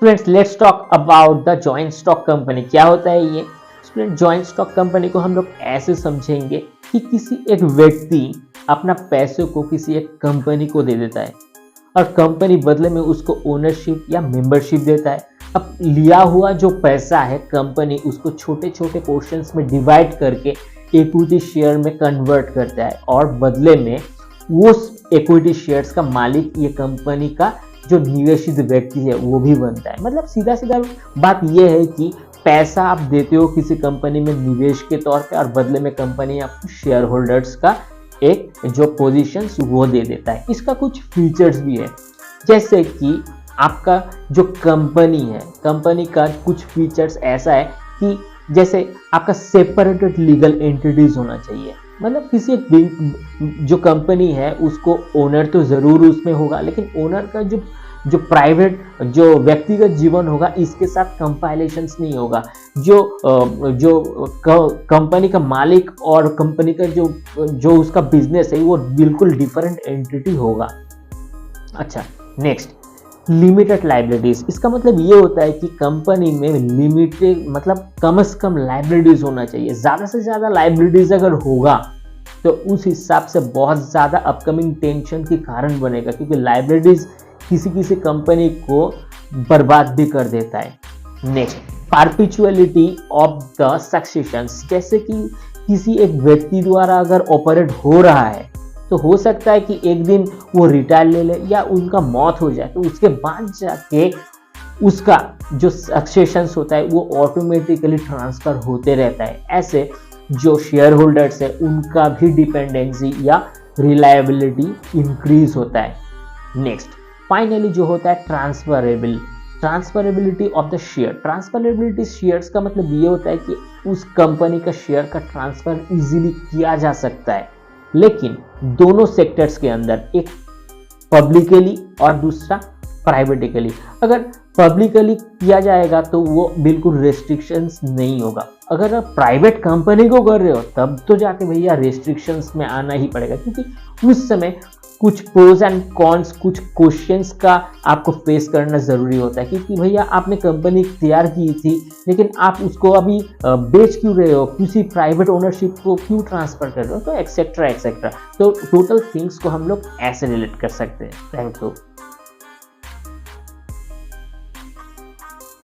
Students let's talk about the joint stock company. क्या होता है ये स्टूडेंट? जॉइंट स्टॉक कंपनी को हम लोग ऐसे समझेंगे कि किसी एक व्यक्ति अपना पैसों को किसी एक कंपनी को दे देता है और कंपनी बदले में उसको ओनरशिप या मेंबरशिप देता है। अब लिया हुआ जो पैसा है कंपनी उसको छोटे छोटे पोर्शंस में डिवाइड करके इक्विटी शेयर में कन्वर्ट करता है और बदले में उस इक्विटी शेयर्स का मालिक ये कंपनी का जो निवेशित व्यक्ति है वो भी बनता है। मतलब सीधा सीधा बात यह है कि पैसा आप देते हो किसी कंपनी में निवेश के तौर पे और बदले में कंपनी आपको शेयर होल्डर्स का एक जो पोजीशंस वो दे देता है। इसका कुछ फीचर्स भी है, जैसे कि आपका जो कंपनी है, कंपनी का कुछ फीचर्स ऐसा है कि जैसे आपका सेपरेटेड लीगल एंटिटीज होना चाहिए। मतलब किसी एक जो कंपनी है उसको ओनर तो जरूर उसमें होगा, लेकिन ओनर का जो प्राइवेट जो व्यक्तिगत जीवन होगा इसके साथ कंपाइलेशंस नहीं होगा। जो कंपनी का मालिक और कंपनी का जो उसका बिजनेस है वो बिल्कुल डिफरेंट एंटिटी होगा। अच्छा, नेक्स्ट लिमिटेड लाइबिलिटीज। इसका मतलब ये होता है कि कंपनी में लिमिटेड मतलब कम से कम लाइबिलिटीज होना चाहिए। ज़्यादा से ज़्यादा लाइबिलिटीज अगर होगा तो उस हिसाब से बहुत ज़्यादा अपकमिंग टेंशन के कारण बनेगा, क्योंकि लाइबिलिटीज किसी कंपनी को बर्बाद भी कर देता है। Next, perpetuality of the successions. जैसे कि किसी एक व्यक्ति द्वारा अगर ऑपरेट हो रहा है तो हो सकता है कि एक दिन वो रिटायर ले ले या उनका मौत हो जाए, तो उसके बाद जाके उसका जो सक्सेशंस होता है वो ऑटोमेटिकली ट्रांसफर होते रहता है। ऐसे जो शेयर होल्डर्स है उनका भी डिपेंडेंसी या रिलायबिलिटी इंक्रीज होता है। नेक्स्ट, फाइनली जो होता है transferability of the share. Transferability shares का मतलब ये होता है कि उस कंपनी का शेयर का ट्रांसफर इजीली किया जा सकता है, लेकिन दोनों सेक्टर्स के अंदर, एक पब्लिकली और दूसरा प्राइवेटिकली। अगर पब्लिकली किया जाएगा तो वो बिल्कुल रेस्ट्रिक्शंस नहीं होगा। अगर आप प्राइवेट कंपनी को कर रहे हो तब तो जाके भैया रेस्ट्रिक्शंस में आना ही पड़ेगा, क्योंकि उस समय कुछ प्रोज एंड कॉन्स, कुछ क्वेश्चंस का आपको फेस करना जरूरी होता है। क्योंकि भैया आपने कंपनी तैयार की थी लेकिन आप उसको अभी बेच क्यों रहे हो, किसी प्राइवेट ओनरशिप को क्यों ट्रांसफर कर रहे हो, तो एक्सेट्रा एक्सेट्रा। तो टोटल थिंग्स को हम लोग ऐसे रिलेट कर सकते हैं। Thank you.